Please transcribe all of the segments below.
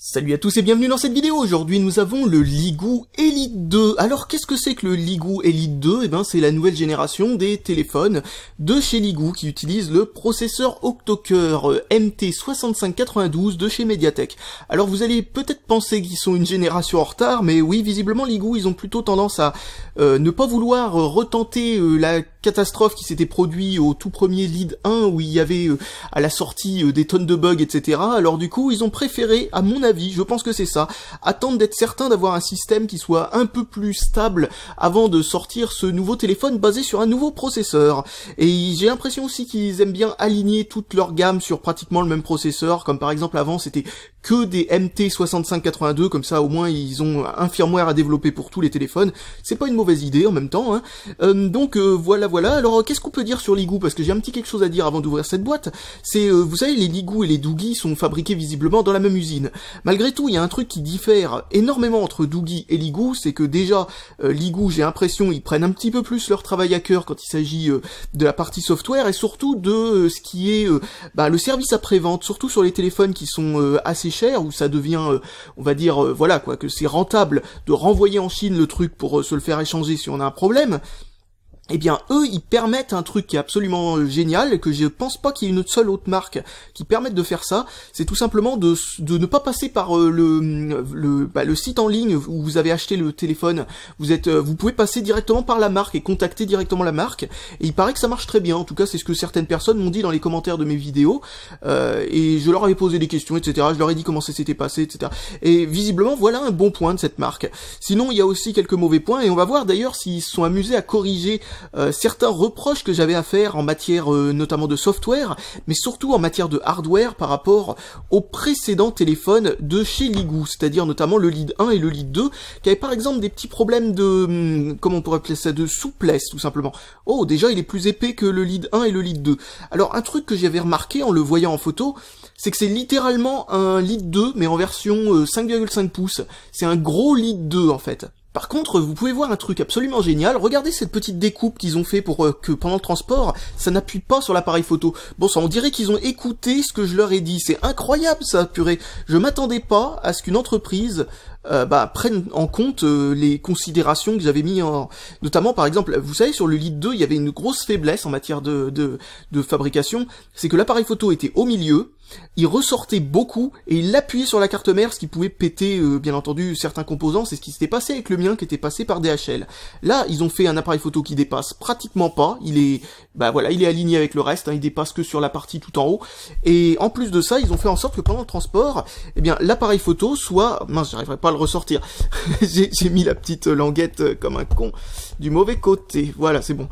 Salut à tous et bienvenue dans cette vidéo. Aujourd'hui nous avons le Ligoo Elite 2. Alors qu'est-ce que c'est que le Ligoo Elite 2? Eh ben c'est la nouvelle génération des téléphones de chez Ligoo qui utilise le processeur octo-cœur MT6592 de chez Mediatek. Alors vous allez peut-être penser qu'ils sont une génération en retard, mais oui, visiblement Ligoo ils ont plutôt tendance à ne pas vouloir retenter la catastrophe qui s'était produite au tout premier Lead 1 où il y avait à la sortie des tonnes de bugs, etc. Alors du coup ils ont préféré, à mon avis, je pense que c'est ça, attendre d'être certain d'avoir un système qui soit un peu plus stable avant de sortir ce nouveau téléphone basé sur un nouveau processeur. Et j'ai l'impression aussi qu'ils aiment bien aligner toute leur gamme sur pratiquement le même processeur, comme par exemple avant c'était que des MT6582, comme ça au moins ils ont un firmware à développer pour tous les téléphones. C'est pas une mauvaise idée en même temps, hein. Voilà. Alors qu'est-ce qu'on peut dire sur Ligoo? Parce que j'ai un petit quelque chose à dire avant d'ouvrir cette boîte. C'est, vous savez, les Ligoo et les Doogie sont fabriqués visiblement dans la même usine. Malgré tout, il y a un truc qui diffère énormément entre Doogie et Ligoo, c'est que déjà, Ligoo, j'ai l'impression, ils prennent un petit peu plus leur travail à cœur quand il s'agit de la partie software et surtout de ce qui est le service après-vente, surtout sur les téléphones qui sont assez chers, où ça devient, on va dire, voilà quoi, que c'est rentable de renvoyer en Chine le truc pour se le faire échanger si on a un problème. Eh bien, eux, ils permettent un truc qui est absolument génial, et que je pense pas qu'il y ait une seule autre marque qui permette de faire ça, c'est tout simplement de ne pas passer par le site en ligne où vous avez acheté le téléphone. Vous pouvez passer directement par la marque et contacter directement la marque, et il paraît que ça marche très bien. En tout cas, c'est ce que certaines personnes m'ont dit dans les commentaires de mes vidéos, et je leur avais posé des questions, etc. Je leur ai dit comment ça s'était passé, etc. Et visiblement, voilà un bon point de cette marque. Sinon, il y a aussi quelques mauvais points, et on va voir d'ailleurs s'ils se sont amusés à corriger certains reproches que j'avais à faire en matière notamment de software, mais surtout en matière de hardware par rapport aux précédents téléphones de chez Ligoo, c'est-à-dire notamment le Lead 1 et le Lead 2, qui avaient par exemple des petits problèmes de, comment on pourrait appeler ça, de souplesse tout simplement. Oh, déjà il est plus épais que le Lead 1 et le Lead 2. Alors un truc que j'avais remarqué en le voyant en photo, c'est que c'est littéralement un Lead 2, mais en version 5,5 pouces. C'est un gros Lead 2 en fait. Par contre, vous pouvez voir un truc absolument génial. Regardez cette petite découpe qu'ils ont fait pour que pendant le transport, ça n'appuie pas sur l'appareil photo. Bon, ça, on dirait qu'ils ont écouté ce que je leur ai dit. C'est incroyable, ça, purée. Je m'attendais pas à ce qu'une entreprise prenne en compte les considérations que j'avais mis en... Notamment, par exemple, vous savez, sur le Lead 2, il y avait une grosse faiblesse en matière de fabrication. C'est que l'appareil photo était au milieu, il ressortait beaucoup et il appuyait sur la carte mère, ce qui pouvait péter, bien entendu, certains composants. C'est ce qui s'était passé avec le mien qui était passé par DHL. Là, ils ont fait un appareil photo qui dépasse pratiquement pas. Il est, il est aligné avec le reste, hein, il dépasse que sur la partie tout en haut. Et en plus de ça, ils ont fait en sorte que pendant le transport, eh bien, l'appareil photo soit... Mince, j'arriverai pas à le ressortir. J'ai mis la petite languette comme un con du mauvais côté. Voilà, c'est bon.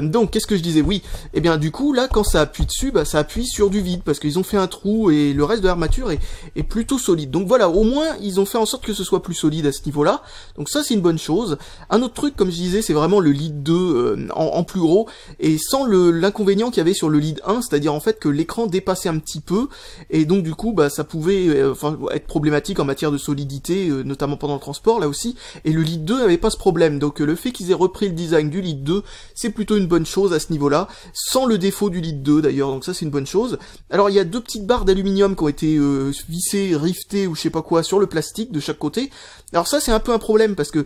Donc, qu'est-ce que je disais? Oui, eh bien, du coup, là, quand ça appuie dessus, ça appuie sur du vide, parce qu'ils ont fait un trou et le reste de l'armature est plutôt solide. Donc voilà, au moins, ils ont fait en sorte que ce soit plus solide à ce niveau-là. Donc ça, c'est une bonne chose. Un autre truc, comme je disais, c'est vraiment le Lead 2 en plus gros, et sans l'inconvénient qu'il y avait sur le Lead 1, c'est-à-dire en fait que l'écran dépassait un petit peu, et donc du coup, ça pouvait être problématique en matière de solidité, notamment pendant le transport, là aussi, et le Lead 2 n'avait pas ce problème. Donc le fait qu'ils aient repris le design du Lead 2, c'est plutôt une bonne chose à ce niveau-là, sans le défaut du Lead 2 d'ailleurs, donc ça c'est une bonne chose. Alors il y a deux petites barres d'aluminium qui ont été vissées, riftées ou je sais pas quoi sur le plastique de chaque côté. Alors ça c'est un peu un problème parce que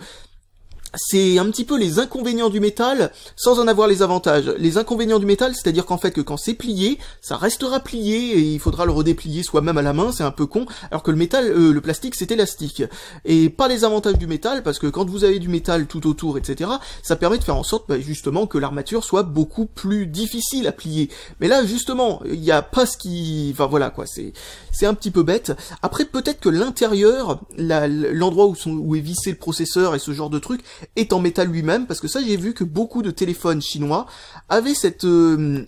c'est un petit peu les inconvénients du métal sans en avoir les avantages. Les inconvénients du métal, c'est-à-dire qu'en fait que quand c'est plié, ça restera plié et il faudra le redéplier soi-même à la main, c'est un peu con, alors que le métal, le plastique c'est élastique. Et pas les avantages du métal, parce que quand vous avez du métal tout autour, etc., ça permet de faire en sorte justement que l'armature soit beaucoup plus difficile à plier. Mais là justement, il n'y a pas ce qui... Enfin voilà quoi, c'est un petit peu bête. Après peut-être que l'intérieur, l'endroit où est vissé le processeur et ce genre de truc, est en métal lui-même, parce que ça j'ai vu que beaucoup de téléphones chinois avaient cette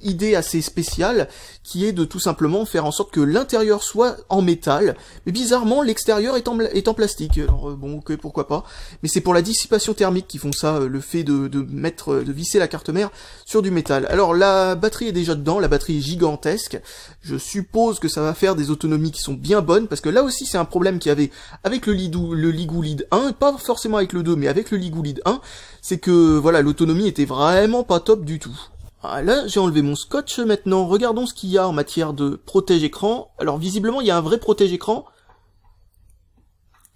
idée assez spéciale qui est de tout simplement faire en sorte que l'intérieur soit en métal, mais bizarrement l'extérieur est en plastique. Alors bon, ok, pourquoi pas, mais c'est pour la dissipation thermique qu'ils font ça, le fait de visser la carte mère sur du métal. Alors la batterie est déjà dedans, la batterie est gigantesque, je suppose que ça va faire des autonomies qui sont bien bonnes, parce que là aussi c'est un problème qu'il y avait avec le Ligoo Lead 1, pas forcément avec le 2, mais avec le Ligoo Lead 1, c'est que voilà, l'autonomie était vraiment pas top du tout. Là, j'ai enlevé mon scotch maintenant. Regardons ce qu'il y a en matière de protège-écran. Alors visiblement, il y a un vrai protège-écran.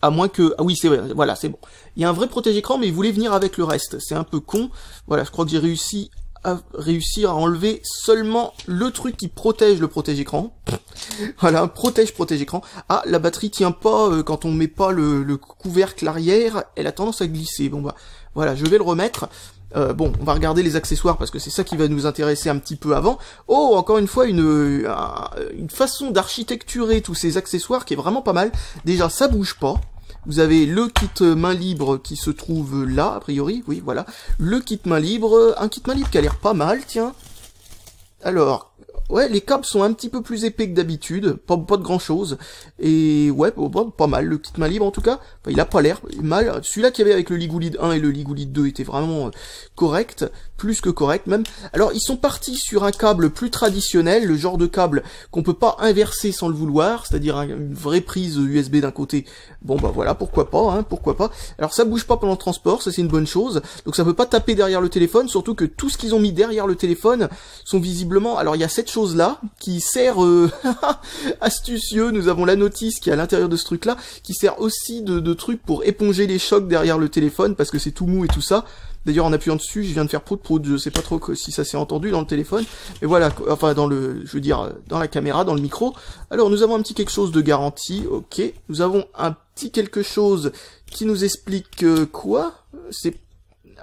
À moins que... Ah oui, c'est vrai, voilà, c'est bon. Il y a un vrai protège-écran, mais il voulait venir avec le reste. C'est un peu con. Voilà, je crois que j'ai réussi à enlever seulement le truc qui protège le protège-écran. Voilà, protège-écran. Ah, la batterie tient pas quand on met pas le couvercle arrière. Elle a tendance à glisser. Bon bah, voilà, je vais le remettre. Bon, on va regarder les accessoires parce que c'est ça qui va nous intéresser un petit peu avant. Oh, encore une fois, une façon d'architecturer tous ces accessoires qui est vraiment pas mal. Déjà, ça bouge pas. Vous avez le kit main libre qui se trouve là, a priori, oui, voilà. Le kit main libre, un kit main libre qui a l'air pas mal, tiens. Alors, ouais, les câbles sont un petit peu plus épais que d'habitude, pas de grand chose. Et ouais, pas mal, le kit main libre en tout cas. Enfin, il a pas l'air mal. Celui-là qu'il y avait avec le Ligoo Lead 1 et le Ligoo Lead 2 était vraiment correct, plus que correct même. Alors, ils sont partis sur un câble plus traditionnel, le genre de câble qu'on peut pas inverser sans le vouloir, c'est-à-dire une vraie prise USB d'un côté. Bon bah voilà, pourquoi pas, hein, pourquoi pas. Alors ça bouge pas pendant le transport, ça c'est une bonne chose. Donc ça peut pas taper derrière le téléphone, surtout que tout ce qu'ils ont mis derrière le téléphone sont visiblement... Alors il y a cette chose-là qui sert... astucieux, nous avons la notice qui est à l'intérieur de ce truc-là, qui sert aussi de truc pour éponger les chocs derrière le téléphone, parce que c'est tout mou et tout ça. D'ailleurs, en appuyant dessus, je viens de faire prout-prout, je sais pas trop si ça s'est entendu dans le téléphone, mais voilà, enfin dans le, je veux dire, dans la caméra, dans le micro. Alors, nous avons un petit quelque chose de garantie, ok. Nous avons un petit quelque chose qui nous explique quoi?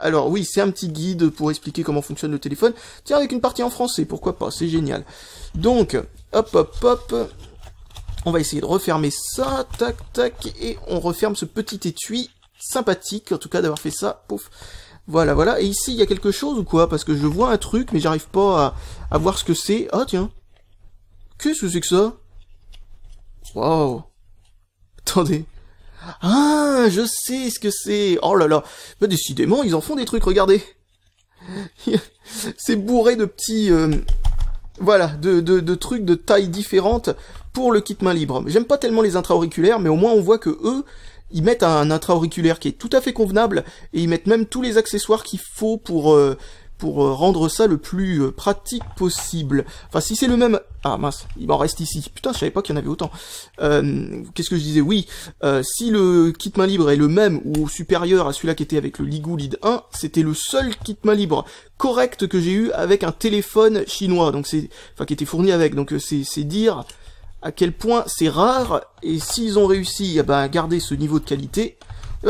Alors oui, c'est un petit guide pour expliquer comment fonctionne le téléphone. Tiens, avec une partie en français, pourquoi pas, c'est génial. Donc, hop. On va essayer de refermer ça, tac, et on referme ce petit étui sympathique, en tout cas d'avoir fait ça, pouf. Voilà, et ici, il y a quelque chose ou quoi? Parce que je vois un truc, mais j'arrive pas à voir ce que c'est. Ah, tiens. Qu'est-ce que c'est que ça? Waouh. Attendez. Ah, je sais ce que c'est. Oh là là. Bah, décidément, ils en font des trucs, regardez. C'est bourré de petits... voilà, de trucs de taille différente pour le kit main libre. J'aime pas tellement les intra-auriculaires, mais au moins on voit que eux... Ils mettent un intra-auriculaire qui est tout à fait convenable, et ils mettent même tous les accessoires qu'il faut pour rendre ça le plus pratique possible. Enfin, si c'est le même... Ah mince, il m'en reste ici. Putain, je savais pas qu'il y en avait autant. Qu'est-ce que je disais? Oui, si le kit main libre est le même ou supérieur à celui-là qui était avec le Ligoo Lead 1, c'était le seul kit main libre correct que j'ai eu avec un téléphone chinois, donc qui était fourni avec. Donc c'est dire à quel point c'est rare, et s'ils ont réussi à garder ce niveau de qualité,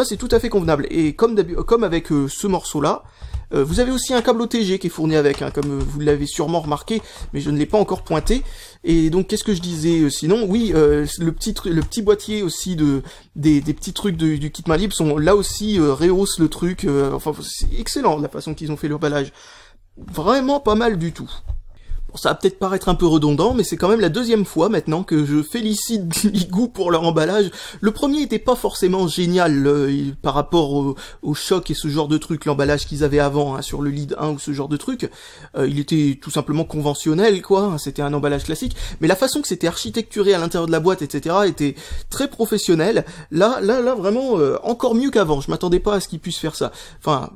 c'est tout à fait convenable. Et comme avec ce morceau-là, vous avez aussi un câble OTG qui est fourni avec, hein, comme vous l'avez sûrement remarqué, mais je ne l'ai pas encore pointé. Et donc, qu'est-ce que je disais sinon? Oui, le petit boîtier aussi des petits trucs du kit main libre sont là aussi, rehaussent le truc. Enfin, c'est excellent la façon qu'ils ont fait l'emballage. Vraiment pas mal du tout. Bon, ça va peut-être paraître un peu redondant, mais c'est quand même la deuxième fois maintenant que je félicite Ligoo pour leur emballage. Le premier était pas forcément génial par rapport au choc et ce genre de truc, l'emballage qu'ils avaient avant hein, sur le Lead 1 ou ce genre de truc. Il était tout simplement conventionnel, quoi. C'était un emballage classique. Mais la façon que c'était architecturé à l'intérieur de la boîte, etc., était très professionnelle. Là, vraiment encore mieux qu'avant. Je m'attendais pas à ce qu'ils puissent faire ça. Enfin...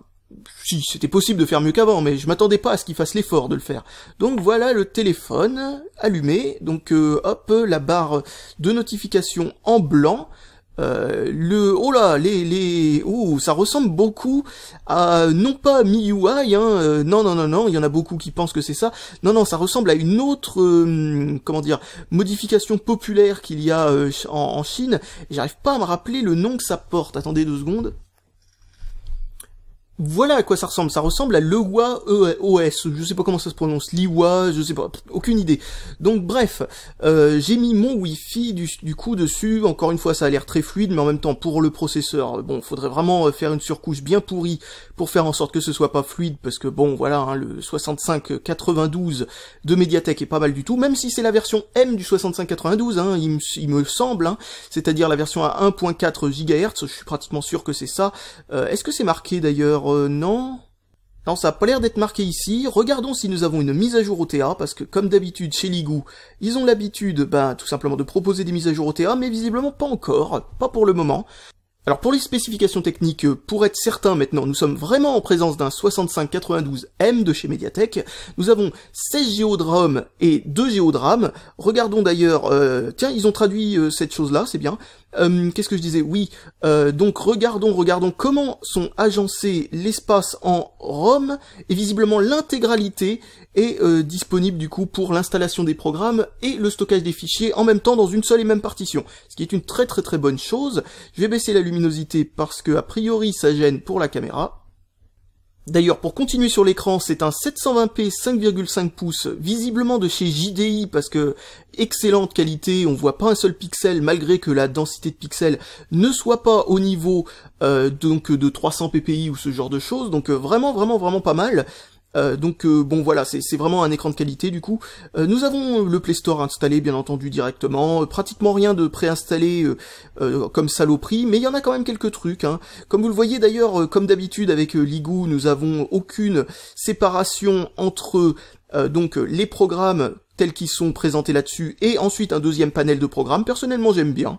Si, c'était possible de faire mieux qu'avant, mais je m'attendais pas à ce qu'il fasse l'effort de le faire. Donc voilà le téléphone allumé, donc hop, la barre de notification en blanc, oh là, ça ressemble beaucoup à, non pas MIUI, hein, non, il y en a beaucoup qui pensent que c'est ça, non, ça ressemble à une autre, comment dire, modification populaire qu'il y a en Chine, et j'arrive pas à me rappeler le nom que ça porte, attendez 2 secondes. Voilà à quoi ça ressemble à Lewa OS, je sais pas comment ça se prononce, Liwa, je sais pas, aucune idée. Donc bref, j'ai mis mon Wi-Fi du coup dessus, encore une fois ça a l'air très fluide, mais en même temps pour le processeur, bon, faudrait vraiment faire une surcouche bien pourrie pour faire en sorte que ce soit pas fluide, parce que bon, voilà, hein, le 6592 de Mediatek est pas mal du tout, même si c'est la version M du 6592, hein, il me semble, hein, c'est-à-dire la version à 1.4 GHz, je suis pratiquement sûr que c'est ça. Est-ce que c'est marqué d'ailleurs? Non, ça a pas l'air d'être marqué ici. Regardons si nous avons une mise à jour OTA, parce que comme d'habitude chez Ligoo, ils ont l'habitude, tout simplement de proposer des mises à jour OTA, mais visiblement pas encore, pas pour le moment. Alors pour les spécifications techniques, pour être certain maintenant, nous sommes vraiment en présence d'un 6592M de chez Mediatek. Nous avons 16 Go de ROM et 2 Go de RAM. Regardons d'ailleurs, tiens, ils ont traduit cette chose-là, c'est bien. Qu'est-ce que je disais? Oui, donc regardons comment sont agencés l'espace en ROM, et visiblement l'intégralité est disponible du coup pour l'installation des programmes et le stockage des fichiers en même temps dans une seule et même partition, ce qui est une très bonne chose. Je vais baisser la luminosité parce que a priori ça gêne pour la caméra. D'ailleurs, pour continuer sur l'écran, c'est un 720p 5,5 pouces, visiblement de chez JDI, parce que excellente qualité, on voit pas un seul pixel, malgré que la densité de pixels ne soit pas au niveau donc de 300 ppi ou ce genre de choses, donc vraiment pas mal. Bon voilà, c'est vraiment un écran de qualité du coup. Nous avons le Play Store installé bien entendu directement, pratiquement rien de préinstallé comme saloperie, mais il y en a quand même quelques trucs, hein. Comme vous le voyez d'ailleurs, comme d'habitude avec Ligoo, nous avons aucune séparation entre donc les programmes tels qu'ils sont présentés là-dessus et ensuite un deuxième panel de programmes. Personnellement j'aime bien.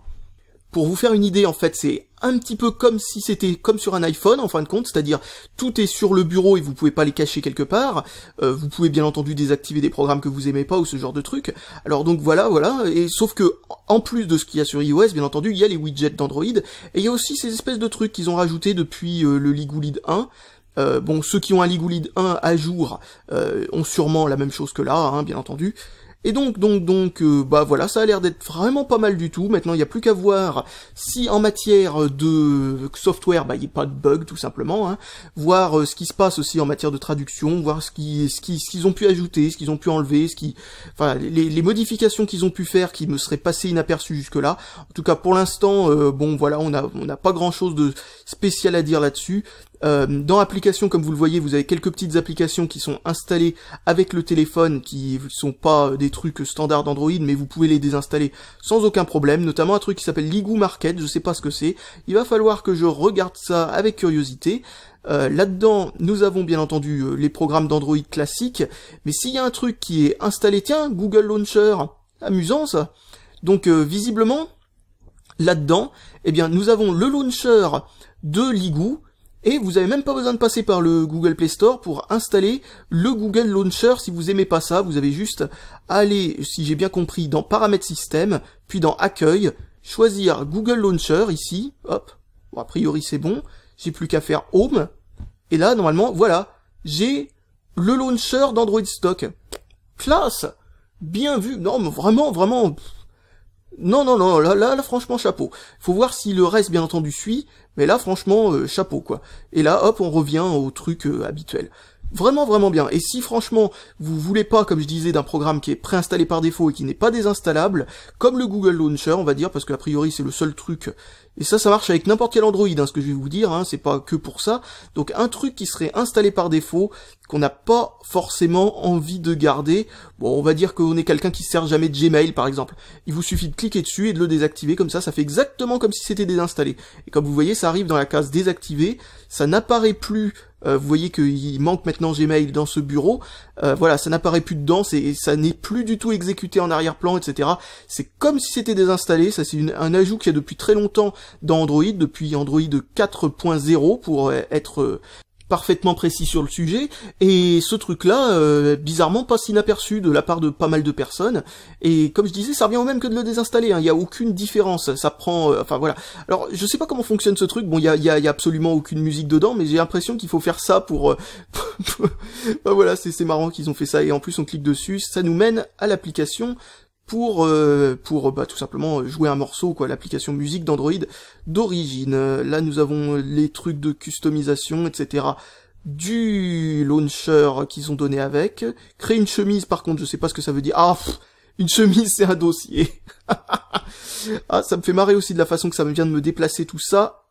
Pour vous faire une idée, en fait, c'est un petit peu comme si c'était comme sur un iPhone, en fin de compte, c'est-à-dire tout est sur le bureau et vous pouvez pas les cacher quelque part. Vous pouvez bien entendu désactiver des programmes que vous aimez pas ou ce genre de trucs. Alors donc voilà, et sauf que en plus de ce qu'il y a sur iOS, bien entendu, il y a les widgets d'Android et il y a aussi ces espèces de trucs qu'ils ont rajoutés depuis le Ligoo Lead 1. Bon, ceux qui ont un Ligoo Lead 1 à jour ont sûrement la même chose que là, hein, bien entendu. Et donc, bah voilà, ça a l'air d'être vraiment pas mal du tout. Maintenant, il n'y a plus qu'à voir si en matière de software, bah il n'y a pas de bug tout simplement, hein. Voir ce qui se passe aussi en matière de traduction, voir ce qu'ils ont pu ajouter, ce qu'ils ont pu enlever, enfin les modifications qu'ils ont pu faire qui me seraient passées inaperçues jusque-là. En tout cas, pour l'instant, bon voilà, on n'a pas grand-chose de spécial à dire là-dessus. Dans applications, comme vous le voyez, vous avez quelques petites applications qui sont installées avec le téléphone, qui sont pas des trucs standards d'Android, mais vous pouvez les désinstaller sans aucun problème, notamment un truc qui s'appelle Ligoo Market, je sais pas ce que c'est, il va falloir que je regarde ça avec curiosité. Là-dedans, nous avons bien entendu les programmes d'Android classiques, mais s'il y a un truc qui est installé, tiens, Google Launcher, amusant ça. Donc visiblement, là-dedans, eh bien, nous avons le launcher de Ligoo, et vous avez même pas besoin de passer par le Google Play Store pour installer le Google Launcher. Si vous aimez pas ça, vous avez juste à aller, si j'ai bien compris, dans Paramètres système, puis dans Accueil, choisir Google Launcher ici, hop, bon, a priori c'est bon, j'ai plus qu'à faire Home, et là normalement, voilà, j'ai le launcher d'Android Stock. Classe, bien vu, non mais vraiment, non, là, franchement, chapeau. Faut voir si le reste, bien entendu, suit, mais là, franchement, chapeau, quoi. Et là, hop, on revient au truc habituel. Vraiment bien. Et si, franchement, vous voulez pas, comme je disais, d'un programme qui est préinstallé par défaut et qui n'est pas désinstallable, comme le Google Launcher, on va dire, parce qu'a priori, c'est le seul truc, et ça marche avec n'importe quel Android, hein, ce que je vais vous dire, hein, c'est pas que pour ça. Donc, un truc qui serait installé par défaut, qu'on n'a pas forcément envie de garder. Bon, on va dire qu'on est quelqu'un qui se sert jamais de Gmail, par exemple. Il vous suffit de cliquer dessus et de le désactiver, comme ça fait exactement comme si c'était désinstallé. Et comme vous voyez, ça arrive dans la case désactiver, ça n'apparaît plus, vous voyez qu'il manque maintenant Gmail dans ce bureau, voilà, ça n'apparaît plus dedans, ça n'est plus du tout exécuté en arrière-plan, etc. C'est comme si c'était désinstallé, ça c'est un ajout qu'il y a depuis très longtemps dans Android, depuis Android 4.0 pour être parfaitement précis sur le sujet, et ce truc-là, bizarrement, passe inaperçu de la part de pas mal de personnes, et comme je disais, ça revient au même que de le désinstaller, hein, il y a aucune différence, ça prend, enfin voilà. Alors, je sais pas comment fonctionne ce truc, bon, il y a absolument aucune musique dedans, mais j'ai l'impression qu'il faut faire ça pour... ben voilà, c'est marrant qu'ils ont fait ça, et en plus on clique dessus, ça nous mène à l'application pour bah, tout simplement jouer un morceau, quoi, l'application musique d'Android d'origine. Là nous avons les trucs de customisation, etc. du launcher qu'ils ont donné avec. Créer une chemise, par contre, je sais pas ce que ça veut dire. Ah, une chemise, c'est un dossier. Ah, ça me fait marrer aussi de la façon que ça vient de me déplacer tout ça.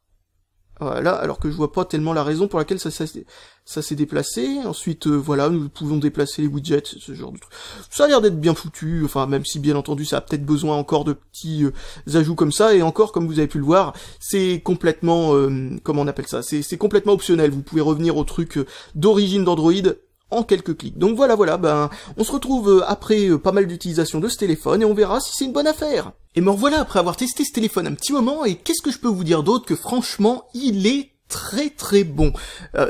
Voilà, alors que je vois pas tellement la raison pour laquelle ça s'est déplacé. Ensuite, voilà, nous pouvons déplacer les widgets, ce genre de truc. Ça a l'air d'être bien foutu, enfin, même si bien entendu ça a peut-être besoin encore de petits ajouts comme ça, et encore, comme vous avez pu le voir, c'est complètement, comment on appelle ça, c'est complètement optionnel. Vous pouvez revenir au truc d'origine d'Android en quelques clics. Donc voilà, ben, on se retrouve après pas mal d'utilisation de ce téléphone, et on verra si c'est une bonne affaire. Et me revoilà après avoir testé ce téléphone un petit moment, et qu'est-ce que je peux vous dire d'autre que franchement, il est très très bon.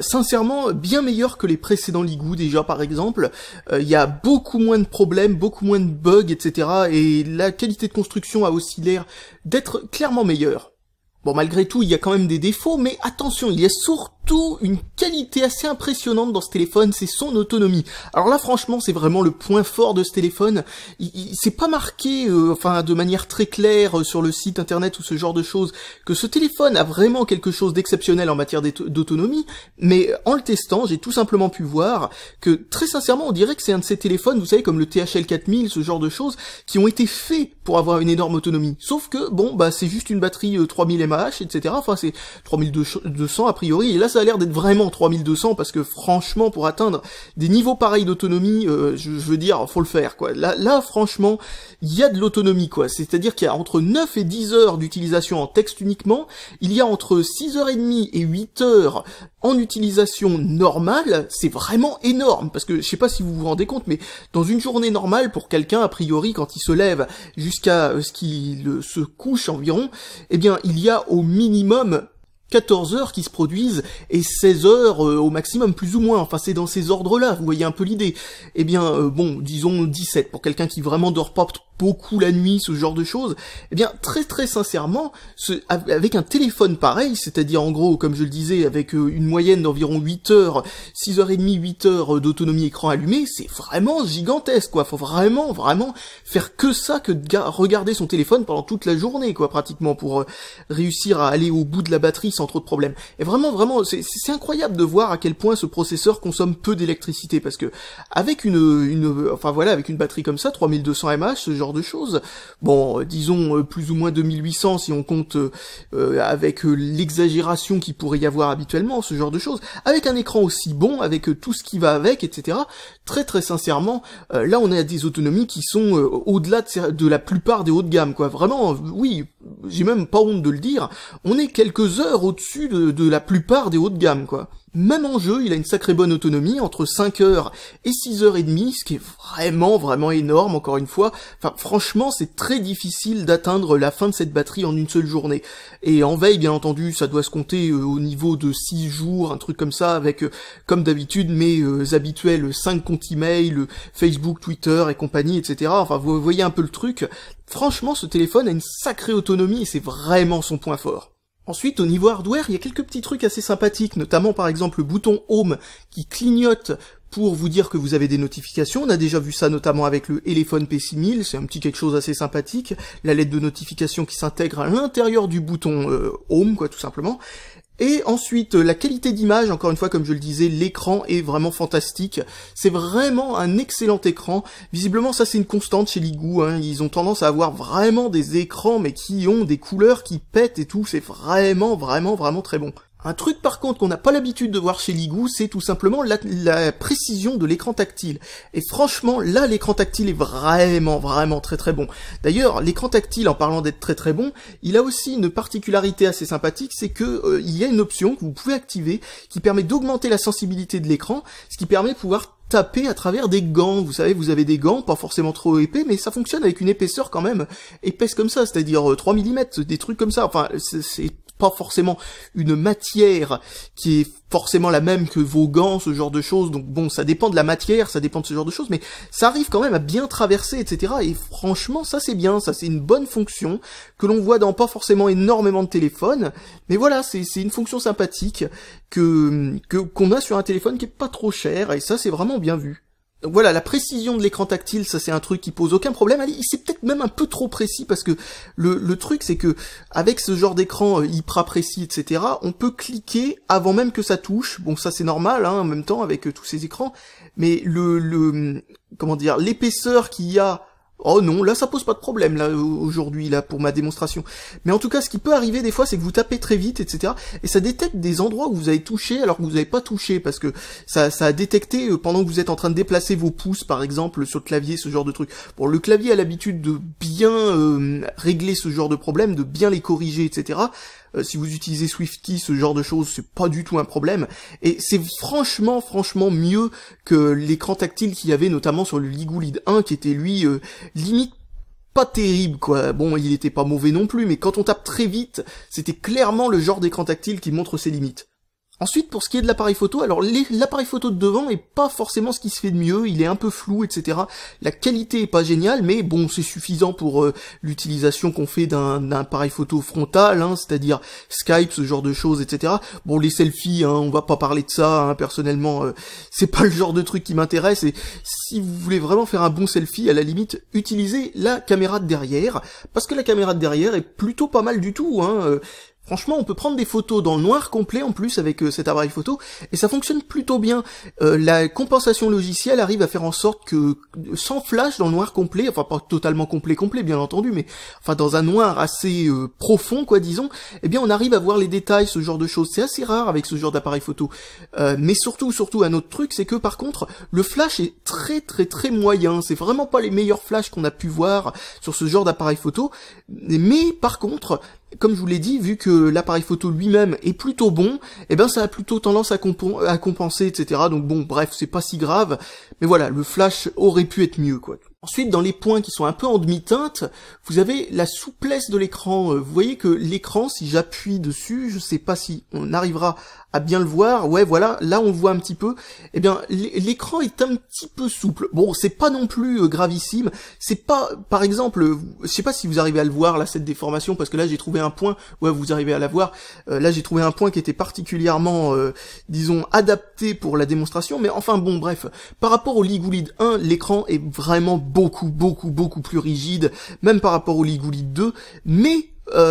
Sincèrement, bien meilleur que les précédents Ligou déjà par exemple. Il y a beaucoup moins de problèmes, beaucoup moins de bugs, etc. Et la qualité de construction a aussi l'air d'être clairement meilleure. Bon, malgré tout, il y a quand même des défauts, mais attention, il y a surtout une qualité assez impressionnante dans ce téléphone, c'est son autonomie. Alors là, franchement, c'est vraiment le point fort de ce téléphone. C'est pas marqué, enfin, de manière très claire sur le site internet ou ce genre de choses, que ce téléphone a vraiment quelque chose d'exceptionnel en matière d'autonomie, mais en le testant, j'ai tout simplement pu voir que, très sincèrement, on dirait que c'est un de ces téléphones, vous savez, comme le THL 4000, ce genre de choses, qui ont été faits pour avoir une énorme autonomie. Sauf que, bon, bah, c'est juste une batterie 3000 mAh, etc. Enfin, c'est 3200 a priori, et là, ça a l'air d'être vraiment 3200, parce que franchement, pour atteindre des niveaux pareils d'autonomie, je veux dire, faut le faire, quoi. Là, franchement, il y a de l'autonomie, quoi. C'est-à-dire qu'il y a entre 9 et 10 heures d'utilisation en texte uniquement, il y a entre 6h30 et 8 heures en utilisation normale, c'est vraiment énorme, parce que je sais pas si vous vous rendez compte, mais dans une journée normale, pour quelqu'un, a priori, quand il se lève jusqu'à ce qu'il se couche environ, eh bien, il y a au minimum 14 heures qui se produisent, et 16 heures au maximum, plus ou moins, enfin c'est dans ces ordres-là, vous voyez un peu l'idée. Eh bien, bon, disons 17, pour quelqu'un qui vraiment dort pas beaucoup la nuit, ce genre de choses, eh bien, très très sincèrement, avec un téléphone pareil, c'est-à-dire en gros, comme je le disais, avec une moyenne d'environ 8 heures, 6h30, 8 heures d'autonomie écran allumé, c'est vraiment gigantesque, quoi. Faut vraiment faire que ça, que de regarder son téléphone pendant toute la journée, quoi, pratiquement, pour réussir à aller au bout de la batterie sans trop de problèmes. Et vraiment, c'est incroyable de voir à quel point ce processeur consomme peu d'électricité, parce que avec enfin voilà, avec une batterie comme ça, 3200 mAh, ce genre de choses, bon, disons plus ou moins 2800 si on compte avec l'exagération qu'il pourrait y avoir habituellement, ce genre de choses, avec un écran aussi bon, avec tout ce qui va avec, etc. Très très sincèrement, là on a des autonomies qui sont au-delà de la plupart des hauts de gamme, quoi. Vraiment, oui, j'ai même pas honte de le dire, on est quelques heures au-dessus de la plupart des hauts de gamme, quoi. Même en jeu, il a une sacrée bonne autonomie, entre 5 heures et 6h30, ce qui est vraiment énorme, encore une fois. Enfin, franchement, c'est très difficile d'atteindre la fin de cette batterie en une seule journée. Et en veille, bien entendu, ça doit se compter au niveau de 6 jours, un truc comme ça, avec, comme d'habitude, mes habituels 5 comptes email, Facebook, Twitter et compagnie, etc. Enfin, vous voyez un peu le truc. Franchement, ce téléphone a une sacrée autonomie et c'est vraiment son point fort. Ensuite, au niveau hardware, il y a quelques petits trucs assez sympathiques, notamment par exemple le bouton Home qui clignote pour vous dire que vous avez des notifications. On a déjà vu ça notamment avec le Elephone P6000, c'est un petit quelque chose assez sympathique. La lettre de notification qui s'intègre à l'intérieur du bouton Home, quoi, tout simplement. Et ensuite, la qualité d'image, encore une fois, comme je le disais, l'écran est vraiment fantastique. C'est vraiment un excellent écran. Visiblement, ça c'est une constante chez Ligou, hein. Ils ont tendance à avoir vraiment des écrans, mais qui ont des couleurs qui pètent et tout. C'est vraiment très bon. Un truc par contre qu'on n'a pas l'habitude de voir chez Ligou, c'est tout simplement la précision de l'écran tactile. Et franchement, là, l'écran tactile est vraiment très bon. D'ailleurs, l'écran tactile, en parlant d'être très bon, il a aussi une particularité assez sympathique, c'est que il y a une option que vous pouvez activer qui permet d'augmenter la sensibilité de l'écran, ce qui permet de pouvoir taper à travers des gants. Vous savez, vous avez des gants, pas forcément trop épais, mais ça fonctionne avec une épaisseur quand même épaisse comme ça, c'est-à-dire 3 mm, des trucs comme ça. Enfin, c'est pas forcément une matière qui est forcément la même que vos gants, ce genre de choses, donc bon, ça dépend de la matière, ça dépend de ce genre de choses, mais ça arrive quand même à bien traverser, etc., et franchement, ça c'est bien, ça c'est une bonne fonction, que l'on voit dans pas forcément énormément de téléphones, mais voilà, c'est une fonction sympathique qu'on a sur un téléphone qui est pas trop cher, et ça c'est vraiment bien vu. Donc voilà, la précision de l'écran tactile, ça c'est un truc qui pose aucun problème. C'est peut-être même un peu trop précis parce que le truc c'est que avec ce genre d'écran hyper précis, etc., on peut cliquer avant même que ça touche. Bon, ça c'est normal, hein, en même temps avec tous ces écrans. Mais comment dire, l'épaisseur qu'il y a. Oh non, là ça pose pas de problème là aujourd'hui là pour ma démonstration. Mais en tout cas, ce qui peut arriver des fois, c'est que vous tapez très vite, etc. Et ça détecte des endroits où vous avez touché alors que vous n'avez pas touché, parce que ça a détecté pendant que vous êtes en train de déplacer vos pouces, par exemple, sur le clavier, ce genre de truc. Bon, le clavier a l'habitude de bien régler ce genre de problème, de bien les corriger, etc. Si vous utilisez SwiftKey, ce genre de choses, c'est pas du tout un problème. Et c'est franchement mieux que l'écran tactile qu'il y avait notamment sur le Ligou Lead 1, qui était lui limite pas terrible, quoi. Bon, il était pas mauvais non plus, mais quand on tape très vite, c'était clairement le genre d'écran tactile qui montre ses limites. Ensuite, pour ce qui est de l'appareil photo, alors l'appareil photo de devant est pas forcément ce qui se fait de mieux, il est un peu flou, etc. La qualité est pas géniale, mais bon, c'est suffisant pour l'utilisation qu'on fait d'un appareil photo frontal, hein, c'est-à-dire Skype, ce genre de choses, etc. Bon, les selfies, hein, on va pas parler de ça, hein, personnellement, c'est pas le genre de truc qui m'intéresse, et si vous voulez vraiment faire un bon selfie, à la limite, utilisez la caméra de derrière, parce que la caméra de derrière est plutôt pas mal du tout, hein. Franchement, on peut prendre des photos dans le noir complet en plus avec cet appareil photo, et ça fonctionne plutôt bien. La compensation logicielle arrive à faire en sorte que, sans flash dans le noir complet, enfin pas totalement complet bien entendu, mais enfin dans un noir assez profond, quoi, disons, eh bien on arrive à voir les détails, ce genre de choses. C'est assez rare avec ce genre d'appareil photo. Mais surtout, un autre truc, c'est que par contre, le flash est très moyen. C'est vraiment pas les meilleurs flashs qu'on a pu voir sur ce genre d'appareil photo. Mais par contre, comme je vous l'ai dit, vu que l'appareil photo lui-même est plutôt bon, eh ben ça a plutôt tendance à compenser, etc. Donc bon, bref, c'est pas si grave, mais voilà, le flash aurait pu être mieux, quoi. Ensuite, dans les points qui sont un peu en demi-teinte, vous avez la souplesse de l'écran. Vous voyez que l'écran, si j'appuie dessus, je sais pas si on arrivera à bien le voir, ouais voilà, là on le voit un petit peu, eh bien l'écran est un petit peu souple. Bon, c'est pas non plus gravissime, c'est pas, par exemple, je sais pas si vous arrivez à le voir là, cette déformation, parce que là j'ai trouvé un point, ouais vous arrivez à la voir, là j'ai trouvé un point qui était particulièrement, disons, adapté pour la démonstration, mais enfin bon, bref, par rapport au League Lead 1, l'écran est vraiment beaucoup plus rigide, même par rapport au League Lead 2, mais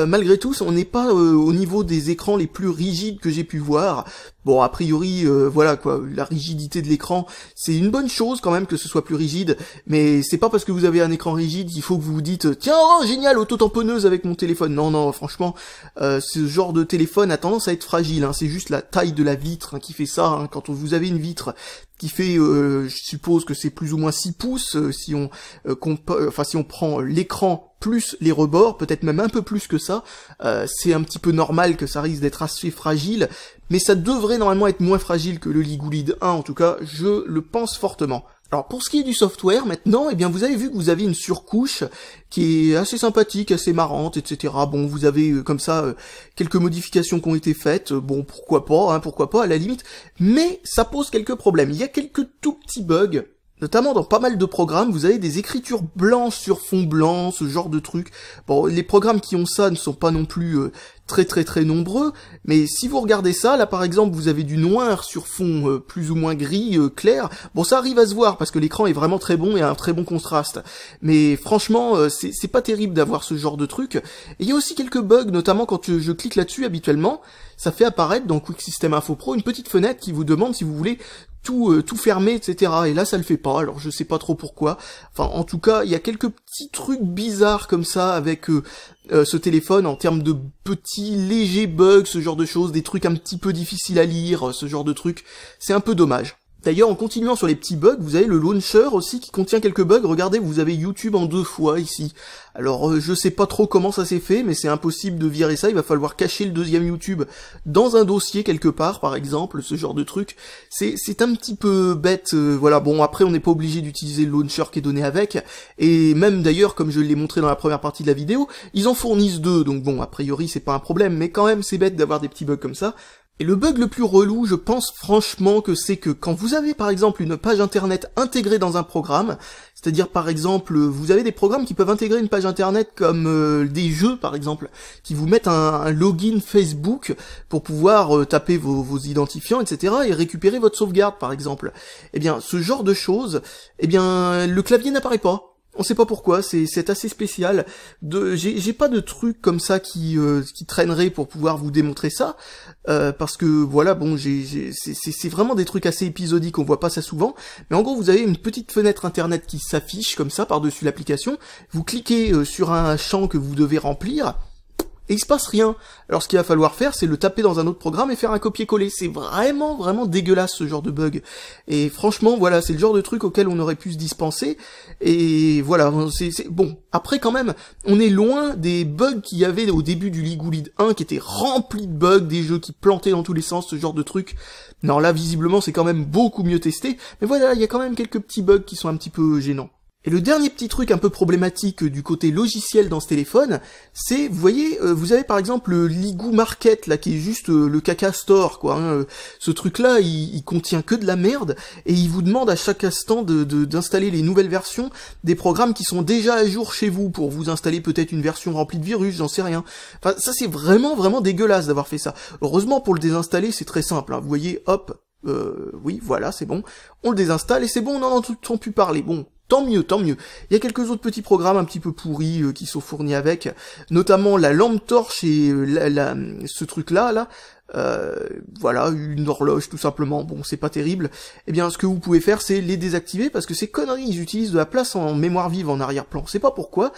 malgré tout, on n'est pas au niveau des écrans les plus rigides que j'ai pu voir. Bon, a priori, voilà quoi, la rigidité de l'écran, c'est une bonne chose quand même que ce soit plus rigide, mais c'est pas parce que vous avez un écran rigide qu'il faut que vous vous dites « Tiens, oh, génial, auto-tamponneuse avec mon téléphone ». Non, franchement, ce genre de téléphone a tendance à être fragile, hein, c'est juste la taille de la vitre, hein, qui fait ça, hein. Quand vous avez une vitre qui fait, je suppose que c'est plus ou moins 6 pouces, si on prend l'écran plus les rebords, peut-être même un peu plus que ça, c'est un petit peu normal que ça risque d'être assez fragile, mais ça devrait normalement être moins fragile que le League Lead 1, en tout cas, je le pense fortement. Alors pour ce qui est du software, maintenant, eh bien vous avez vu que vous avez une surcouche qui est assez sympathique, assez marrante, etc. Bon, vous avez comme ça quelques modifications qui ont été faites, bon pourquoi pas à la limite, mais ça pose quelques problèmes. Il y a quelques tout petits bugs. Notamment dans pas mal de programmes, vous avez des écritures blanches sur fond blanc, ce genre de truc. Bon, les programmes qui ont ça ne sont pas non plus très nombreux, mais si vous regardez ça, là par exemple, vous avez du noir sur fond plus ou moins gris, clair. Bon, ça arrive à se voir parce que l'écran est vraiment très bon et a un très bon contraste. Mais franchement, c'est pas terrible d'avoir ce genre de truc. Et il y a aussi quelques bugs, notamment quand je clique là-dessus habituellement, ça fait apparaître dans Quick System Info Pro une petite fenêtre qui vous demande si vous voulez tout fermer, etc. Et là, ça le fait pas, alors je sais pas trop pourquoi. Enfin, en tout cas, il y a quelques petits trucs bizarres comme ça avec ce téléphone en termes de petits légers bugs, ce genre de choses, des trucs un petit peu difficiles à lire, ce genre de trucs. C'est un peu dommage. D'ailleurs, en continuant sur les petits bugs, vous avez le launcher aussi qui contient quelques bugs. Regardez, vous avez YouTube en 2 fois ici. Alors, je sais pas trop comment ça s'est fait, mais c'est impossible de virer ça. Il va falloir cacher le deuxième YouTube dans un dossier quelque part, par exemple, ce genre de truc. C'est un petit peu bête, voilà. Bon, après, on n'est pas obligé d'utiliser le launcher qui est donné avec. Et même d'ailleurs, comme je l'ai montré dans la première partie de la vidéo, ils en fournissent 2. Donc bon, a priori, c'est pas un problème. Mais quand même, c'est bête d'avoir des petits bugs comme ça. Et le bug le plus relou, je pense franchement que c'est que quand vous avez par exemple une page internet intégrée dans un programme, c'est-à-dire par exemple, vous avez des programmes qui peuvent intégrer une page internet comme des jeux par exemple, qui vous mettent un login Facebook pour pouvoir taper vos identifiants, etc. et récupérer votre sauvegarde par exemple. Eh bien, ce genre de choses, eh bien, le clavier n'apparaît pas. On sait pas pourquoi, c'est assez spécial. J'ai pas de truc comme ça qui traînerait pour pouvoir vous démontrer ça, parce que voilà, bon, c'est vraiment des trucs assez épisodiques, on voit pas ça souvent. Mais en gros, vous avez une petite fenêtre internet qui s'affiche comme ça par-dessus l'application. Vous cliquez sur un champ que vous devez remplir. Et il se passe rien. Alors ce qu'il va falloir faire, c'est le taper dans un autre programme et faire un copier-coller. C'est vraiment dégueulasse ce genre de bug. Et franchement, voilà, c'est le genre de truc auquel on aurait pu se dispenser. Et voilà, c'est bon. Après quand même, on est loin des bugs qu'il y avait au début du League Lead 1 qui était rempli de bugs, des jeux qui plantaient dans tous les sens, ce genre de truc. Non, là visiblement c'est quand même beaucoup mieux testé. Mais voilà, il y a quand même quelques petits bugs qui sont un petit peu gênants. Et le dernier petit truc un peu problématique du côté logiciel dans ce téléphone, c'est, vous voyez, vous avez par exemple le Ligoo Market, là, qui est juste le caca store, quoi. Hein. Ce truc-là, il contient que de la merde, et il vous demande à chaque instant d'installer les nouvelles versions des programmes qui sont déjà à jour chez vous, pour vous installer peut-être une version remplie de virus, j'en sais rien. Enfin, ça c'est vraiment dégueulasse d'avoir fait ça. Heureusement, pour le désinstaller, c'est très simple, hein. Vous voyez, hop, oui, voilà, c'est bon. On le désinstalle, et c'est bon, on n'en entend plus parler. Bon. Tant mieux, tant mieux. Il y a quelques autres petits programmes un petit peu pourris qui sont fournis avec, notamment la lampe torche et ce truc-là, voilà, une horloge tout simplement. Bon, c'est pas terrible. Eh bien, ce que vous pouvez faire, c'est les désactiver parce que ces conneries, ils utilisent de la place en mémoire vive en arrière-plan. C'est pas pourquoi.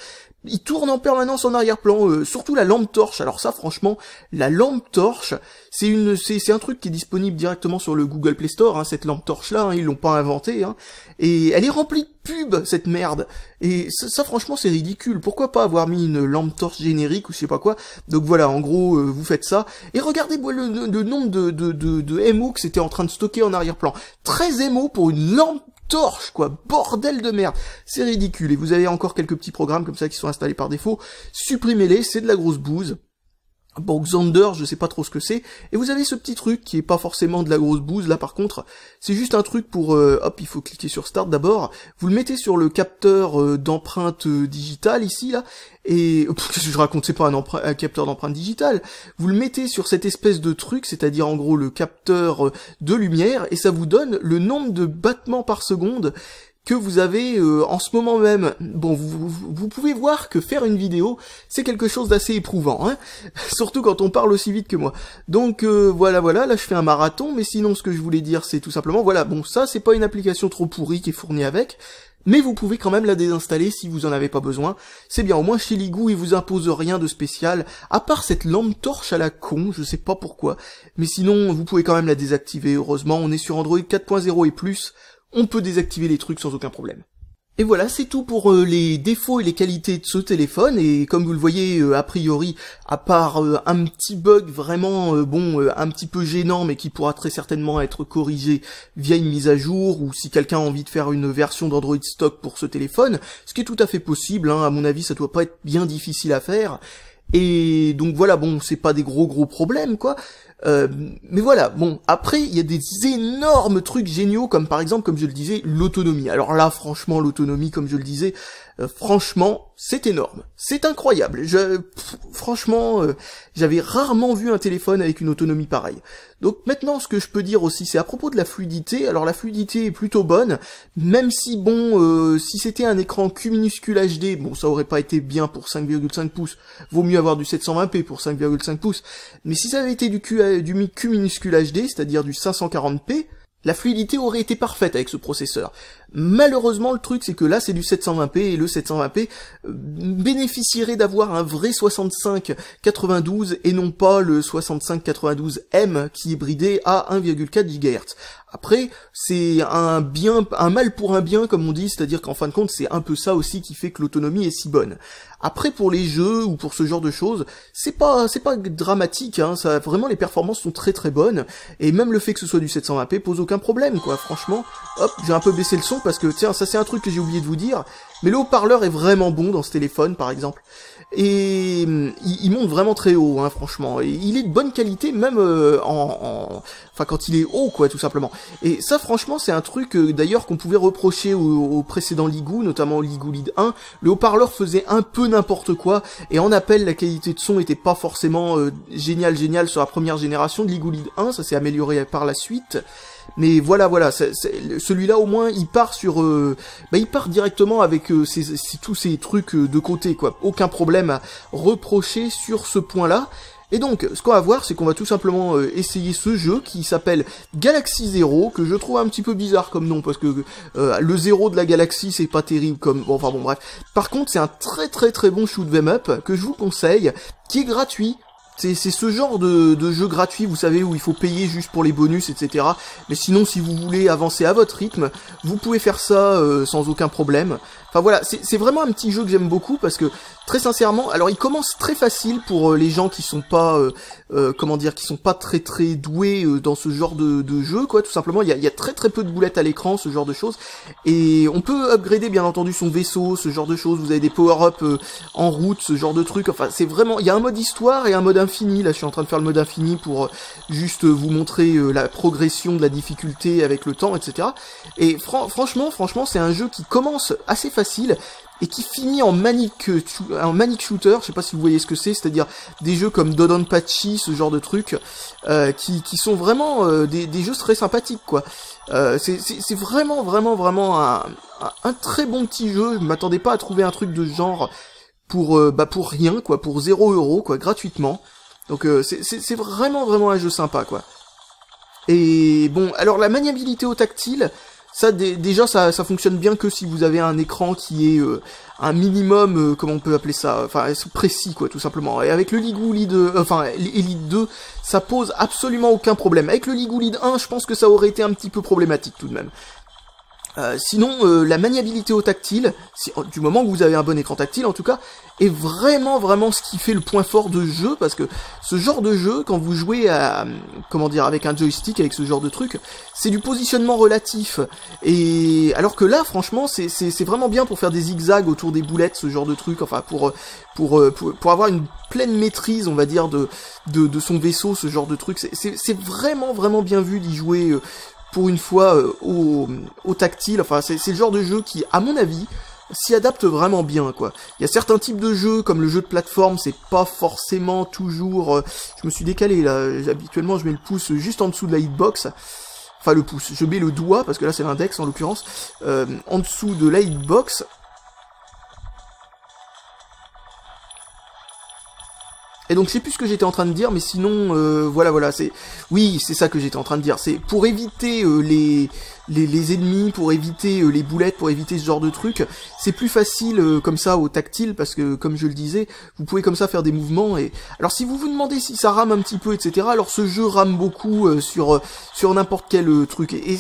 Ils tournent en permanence en arrière-plan, surtout la lampe torche. Alors ça, franchement, la lampe torche, c'est un truc qui est disponible directement sur le Google Play Store, hein, cette lampe torche-là, hein, ils l'ont pas inventée, hein, et elle est remplie de pubs, cette merde. Et ça franchement, c'est ridicule. Pourquoi pas avoir mis une lampe torche générique ou je sais pas quoi. Donc voilà, en gros, vous faites ça, et regardez le nombre de MO que c'était en train de stocker en arrière-plan. 13 MO pour une lampe torche, quoi, bordel de merde, c'est ridicule, et vous avez encore quelques petits programmes comme ça qui sont installés par défaut, supprimez-les, c'est de la grosse bouse. Bon, Xander, je sais pas trop ce que c'est, et vous avez ce petit truc qui est pas forcément de la grosse bouse, là par contre, c'est juste un truc pour, hop, il faut cliquer sur Start d'abord, vous le mettez sur le capteur d'empreinte digitale, ici, là, et, qu'est-ce que je raconte, c'est pas un capteur d'empreinte digitale, vous le mettez sur cette espèce de truc, c'est-à-dire en gros le capteur de lumière, et ça vous donne le nombre de battements par seconde que vous avez en ce moment même. Bon, vous pouvez voir que faire une vidéo, c'est quelque chose d'assez éprouvant, hein, surtout quand on parle aussi vite que moi. Donc voilà, là je fais un marathon, mais sinon ce que je voulais dire c'est tout simplement, voilà, bon ça c'est pas une application trop pourrie qui est fournie avec, mais vous pouvez quand même la désinstaller si vous en avez pas besoin. C'est bien, au moins chez Ligoo, ils vous imposent rien de spécial, à part cette lampe torche à la con, je sais pas pourquoi, mais sinon vous pouvez quand même la désactiver, heureusement, on est sur Android 4.0 et plus, on peut désactiver les trucs sans aucun problème. Et voilà, c'est tout pour les défauts et les qualités de ce téléphone, et comme vous le voyez, a priori, à part un petit bug vraiment, un petit peu gênant, mais qui pourra très certainement être corrigé via une mise à jour, ou si quelqu'un a envie de faire une version d'Android stock pour ce téléphone, ce qui est tout à fait possible, hein, à mon avis, ça doit pas être bien difficile à faire, et donc voilà, bon, c'est pas des gros problèmes, quoi. Mais voilà, bon, après, il y a des énormes trucs géniaux, comme par exemple, comme je le disais, l'autonomie. Alors là, franchement, l'autonomie, comme je le disais, franchement, c'est énorme. C'est incroyable. Franchement, j'avais rarement vu un téléphone avec une autonomie pareille. Donc maintenant, ce que je peux dire aussi, c'est à propos de la fluidité. Alors la fluidité est plutôt bonne, même si, bon, si c'était un écran Q minuscule HD, bon, ça aurait pas été bien pour 5,5 pouces. Vaut mieux avoir du 720p pour 5,5 pouces. Mais si ça avait été du Q minuscule HD, c'est-à-dire du 540p, la fluidité aurait été parfaite avec ce processeur. Malheureusement, le truc, c'est que là, c'est du 720p, et le 720p bénéficierait d'avoir un vrai 6592, et non pas le 6592M, qui est bridé à 1,4 GHz. Après, c'est un mal pour un bien, comme on dit, c'est-à-dire qu'en fin de compte, c'est un peu ça aussi qui fait que l'autonomie est si bonne. Après, pour les jeux, ou pour ce genre de choses, c'est pas dramatique, hein, ça, vraiment, les performances sont très bonnes, et même le fait que ce soit du 720p pose aucun problème, quoi, franchement. Hop, j'ai un peu baissé le son, parce que, tiens, ça c'est un truc que j'ai oublié de vous dire, mais le haut-parleur est vraiment bon dans ce téléphone, par exemple. Et il monte vraiment très haut, hein, franchement. Et il est de bonne qualité, même enfin, quand il est haut, quoi, tout simplement. Et ça, franchement, c'est un truc, d'ailleurs, qu'on pouvait reprocher au précédent Ligoo, notamment au Ligoo Lead 1. Le haut-parleur faisait un peu n'importe quoi, et en appel, la qualité de son était pas forcément géniale sur la première génération de Ligoo Lead 1, ça s'est amélioré par la suite. Mais voilà, celui-là au moins il part sur, il part directement avec tous ces trucs de côté, quoi. Aucun problème à reprocher sur ce point-là. Et donc, ce qu'on va voir, c'est qu'on va tout simplement essayer ce jeu qui s'appelle Galaxy Zero, que je trouve un petit peu bizarre comme nom, parce que le zéro de la galaxie, c'est pas terrible comme... Bon, enfin bon, bref. Par contre, c'est un très bon shoot 'em up que je vous conseille, qui est gratuit, c'est ce genre de jeu gratuit, vous savez, où il faut payer juste pour les bonus, etc. Mais sinon, si vous voulez avancer à votre rythme, vous pouvez faire ça sans aucun problème. Enfin voilà, c'est vraiment un petit jeu que j'aime beaucoup parce que, très sincèrement, alors il commence très facile pour les gens qui sont pas, comment dire, qui sont pas très doués dans ce genre de jeu, quoi, tout simplement. Il y a très peu de boulettes à l'écran, ce genre de choses. Et on peut upgrader, bien entendu, son vaisseau, ce genre de choses. Vous avez des power-up en route, ce genre de trucs. Enfin, c'est vraiment, il y a un mode histoire et un mode infini. Là, je suis en train de faire le mode infini pour juste vous montrer la progression de la difficulté avec le temps, etc. Et franchement, c'est un jeu qui commence assez facile et qui finit en manic shooter. Je sais pas si vous voyez ce que c'est-à-dire des jeux comme Dodonpachi, ce genre de trucs, qui sont vraiment des jeux très sympathiques, quoi. C'est vraiment un très bon petit jeu. Je m'attendais pas à trouver un truc de ce genre pour rien, quoi, pour 0 €, quoi, gratuitement. Donc c'est vraiment un jeu sympa, quoi. Et bon, alors la maniabilité au tactile, ça déjà ça fonctionne bien que si vous avez un écran qui est un minimum, comment on peut appeler ça, enfin précis, quoi, tout simplement. Et avec le Ligoo Elite 2, ça pose absolument aucun problème. Avec le Ligoo Elite 1, je pense que ça aurait été un petit peu problématique tout de même. Sinon, la maniabilité au tactile, du moment que vous avez un bon écran tactile en tout cas, est vraiment ce qui fait le point fort de jeu, parce que ce genre de jeu, quand vous jouez à, comment dire, avec un joystick, avec ce genre de truc, c'est du positionnement relatif. Et alors que là, franchement, c'est vraiment bien pour faire des zigzags autour des boulettes, ce genre de truc, enfin pour avoir une pleine maîtrise, on va dire, de son vaisseau, ce genre de truc. C'est vraiment bien vu d'y jouer pour une fois au tactile. Enfin, c'est le genre de jeu qui, à mon avis, s'y adapte vraiment bien, quoi. Il y a certains types de jeux, comme le jeu de plateforme, c'est pas forcément toujours... je me suis décalé, là. Habituellement, je mets le pouce juste en dessous de la hitbox. Enfin, le pouce. Je mets le doigt, parce que là, c'est l'index, en l'occurrence. En dessous de la hitbox. Et donc, je sais plus ce que j'étais en train de dire, mais sinon, voilà, oui, c'est ça que j'étais en train de dire. C'est pour éviter les ennemis, pour éviter les boulettes, pour éviter ce genre de trucs, c'est plus facile comme ça au tactile, parce que, comme je le disais, vous pouvez comme ça faire des mouvements, et... Alors, si vous vous demandez si ça rame un petit peu, etc., alors ce jeu rame beaucoup sur n'importe quel truc. Et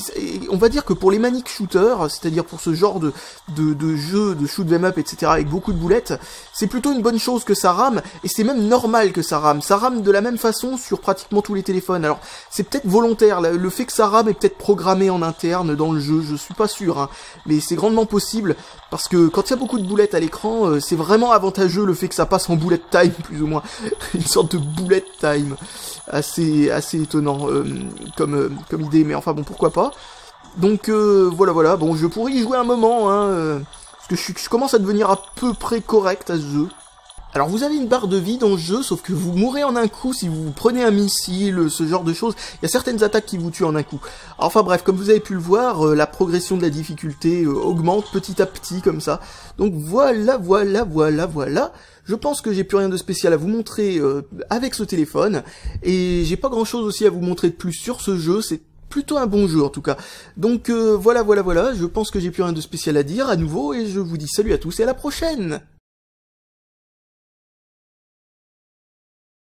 on va dire que pour les manic shooters, c'est-à-dire pour ce genre de jeu, de shoot 'em up, etc., avec beaucoup de boulettes, c'est plutôt une bonne chose que ça rame, et c'est même normal que ça rame. Ça rame de la même façon sur pratiquement tous les téléphones. Alors, c'est peut-être volontaire. Le fait que ça rame est peut-être programmé en interne dans le jeu. Je suis pas sûr, hein. Mais c'est grandement possible. Parce que quand il y a beaucoup de boulettes à l'écran, c'est vraiment avantageux le fait que ça passe en bullet time, plus ou moins. Une sorte de bullet time. Assez étonnant comme idée. Mais enfin bon, pourquoi pas. Donc, voilà. Bon, je pourrais y jouer un moment, hein. Parce que je commence à devenir à peu près correct à ce jeu. Alors vous avez une barre de vie dans le jeu, sauf que vous mourrez en un coup si vous prenez un missile, ce genre de choses. Il y a certaines attaques qui vous tuent en un coup. Alors, enfin bref, comme vous avez pu le voir, la progression de la difficulté augmente petit à petit comme ça. Donc voilà. Je pense que j'ai plus rien de spécial à vous montrer avec ce téléphone. Et j'ai pas grand chose aussi à vous montrer de plus sur ce jeu, c'est plutôt un bon jeu en tout cas. Donc voilà, je pense que j'ai plus rien de spécial à dire à nouveau, et je vous dis salut à tous et à la prochaine!